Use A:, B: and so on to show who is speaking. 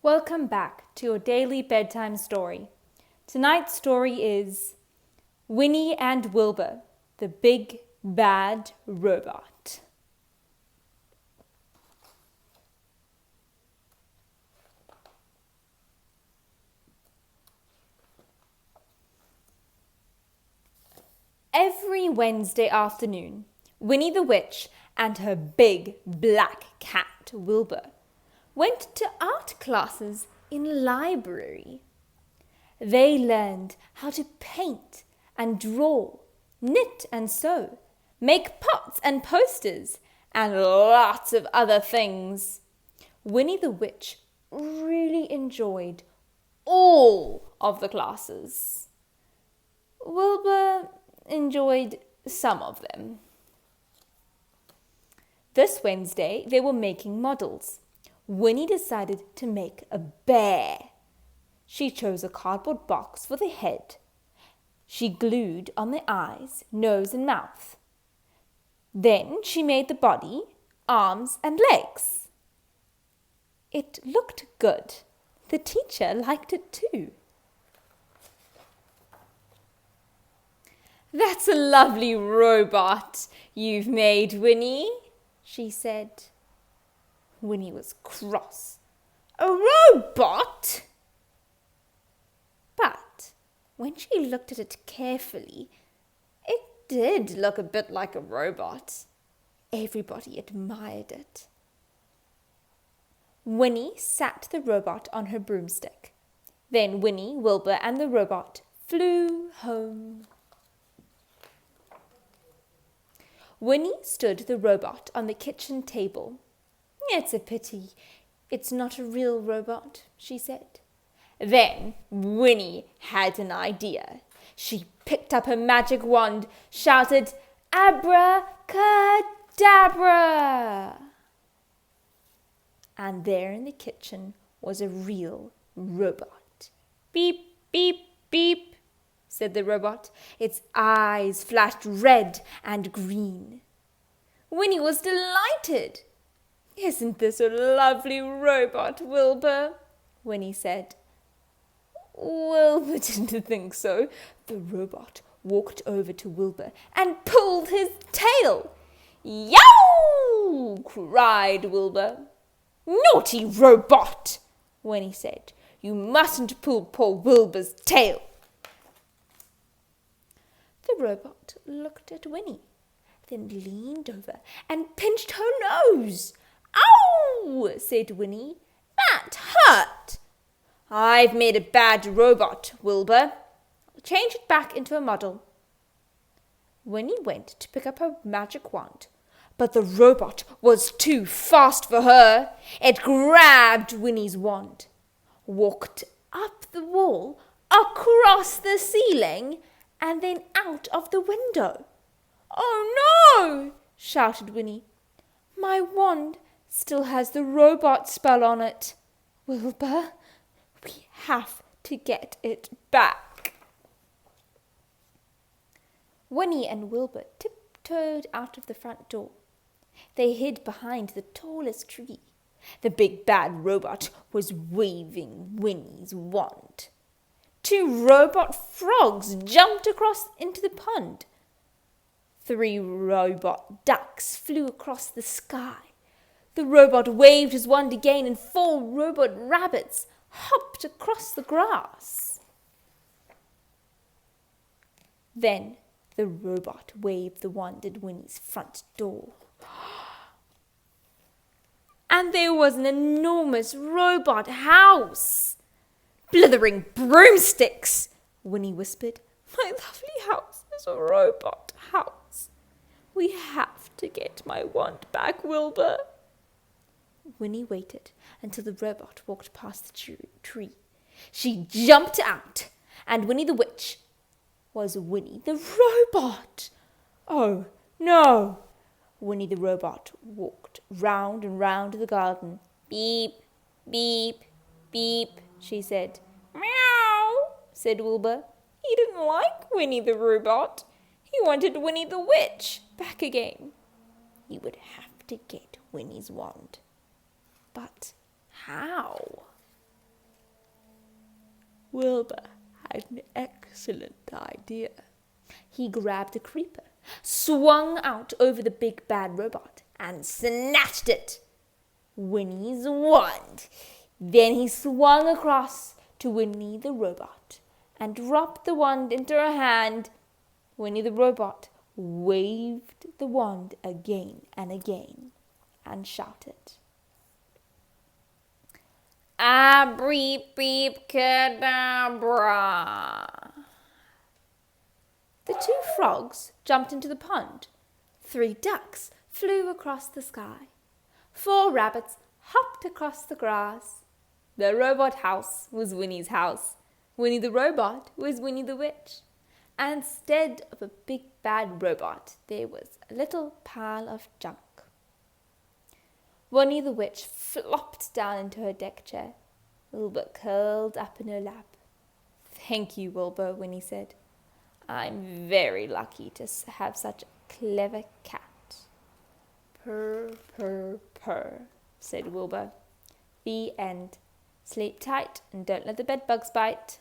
A: Welcome back to your daily bedtime story. Tonight's story is Winnie and Wilbur, the Big Bad Robot. Every Wednesday afternoon, Winnie the Witch and her big black cat, Wilbur, went to art classes in the library. They learned how to paint and draw, knit and sew, make pots and posters, and lots of other things. Winnie the Witch really enjoyed all of the classes. Wilbur enjoyed some of them. This Wednesday, they were making models. Winnie decided to make a bear. She chose a cardboard box for the head. She glued on the eyes, nose and mouth. Then she made the body, arms and legs. It looked good. The teacher liked it too. "That's a lovely robot you've made, Winnie," she said. Winnie was cross. "A robot?" But when she looked at it carefully, it did look a bit like a robot. Everybody admired it. Winnie sat the robot on her broomstick. Then Winnie, Wilbur, and the robot flew home. Winnie stood the robot on the kitchen table. "It's a pity it's not a real robot," she said. Then Winnie had an idea. She picked up her magic wand, shouted, "Abracadabra!" And there in the kitchen was a real robot. "Beep, beep, beep," said the robot. Its eyes flashed red and green. Winnie was delighted. "Isn't this a lovely robot, Wilbur?" Winnie said. Wilbur didn't think so. The robot walked over to Wilbur and pulled his tail. "Yow!" cried Wilbur. "Naughty robot," Winnie said. "You mustn't pull poor Wilbur's tail." The robot looked at Winnie, then leaned over and pinched her nose. "Ow!" said Winnie. "That hurt." "I've made a bad robot, Wilbur. I'll change it back into a model." Winnie went to pick up her magic wand, but the robot was too fast for her. It grabbed Winnie's wand, walked up the wall, across the ceiling, and then out of the window. "Oh no!" shouted Winnie. "My wand still has the robot spell on it. Wilbur, we have to get it back." Winnie and Wilbur tiptoed out of the front door. They hid behind the tallest tree. The big bad robot was waving Winnie's wand. 2 robot frogs jumped across into the pond. 3 robot ducks flew across the sky. The robot waved his wand again, and 4 robot rabbits hopped across the grass. Then the robot waved the wand at Winnie's front door. And there was an enormous robot house. "Blithering broomsticks," Winnie whispered. "My lovely house is a robot house. We have to get my wand back, Wilbur." Winnie waited until the robot walked past the tree. She jumped out, and Winnie the Witch was Winnie the robot. "Oh, no!" Winnie the robot walked round and round the garden. "Beep, beep, beep," she said. "Meow," said Wilbur. He didn't like Winnie the robot. He wanted Winnie the Witch back again. He would have to get Winnie's wand. But how? Wilbur had an excellent idea. He grabbed a creeper, swung out over the big bad robot, and snatched it. Winnie's wand. Then he swung across to Winnie the robot and dropped the wand into her hand. Winnie the robot waved the wand again and again and shouted, "Abracadabra!" The 2 frogs jumped into the pond. 3 ducks flew across the sky. 4 rabbits hopped across the grass. The robot house was Winnie's house. Winnie the robot was Winnie the witch. And instead of a big bad robot, there was a little pile of junk. Winnie the witch flopped down into her deck chair. Wilbur curled up in her lap. "Thank you, Wilbur," Winnie said. "I'm very lucky to have such a clever cat." "Purr, purr, purr," said Wilbur. The end. Sleep tight and don't let the bedbugs bite.